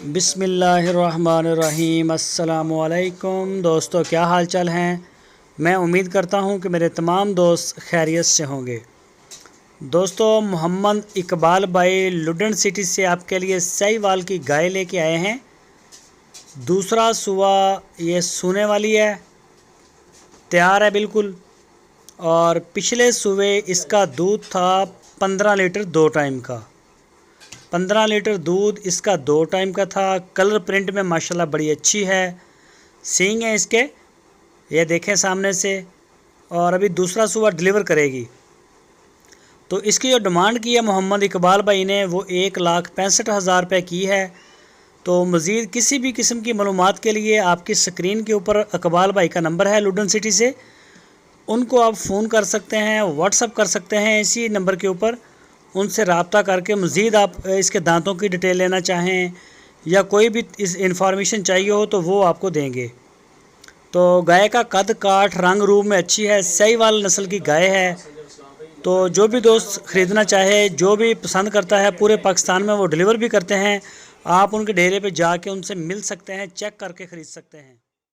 बिस्मिल्लाहिर्रहमानिर्रहीम। अस्सलाम वालेकुम दोस्तों, क्या हाल चाल हैं। मैं उम्मीद करता हूं कि मेरे तमाम दोस्त खैरियत से होंगे। दोस्तों, मोहम्मद इकबाल भाई लुडेन सिटी से आपके लिए साहिवाल की गाय लेके आए हैं। दूसरा सुबह ये सूने वाली है, तैयार है बिल्कुल। और पिछले सुबह इसका दूध था 15 लीटर 2 टाइम का। 15 लीटर दूध इसका 2 टाइम का था। कलर प्रिंट में माशाल्लाह बड़ी अच्छी है। सींग है इसके, ये देखें सामने से। और अभी दूसरा सुबह डिलीवर करेगी। तो इसकी जो डिमांड की है मोहम्मद इकबाल भाई ने, वो 1,65,000 रुपये की है। तो मज़ीद किसी भी किस्म की मालूमात के लिए आपकी स्क्रीन के ऊपर इकबाल भाई का नंबर है लुडेन सिटी से, उनको आप फ़ोन कर सकते हैं, व्हाट्सअप कर सकते हैं इसी नंबर के ऊपर। उनसे रब्ता करके मज़ीद आप इसके दांतों की डिटेल लेना चाहें या कोई भी इस इंफॉर्मेशन चाहिए हो तो वो आपको देंगे। तो गाय का कद काठ रंग रूप में अच्छी है, साहिवाल नस्ल की गाय है। तो जो भी दोस्त ख़रीदना चाहे, जो भी पसंद करता है, पूरे पाकिस्तान में वो डिलीवर भी करते हैं। आप उनके डेरे पे जाके उनसे मिल सकते हैं, चेक करके ख़रीद सकते हैं।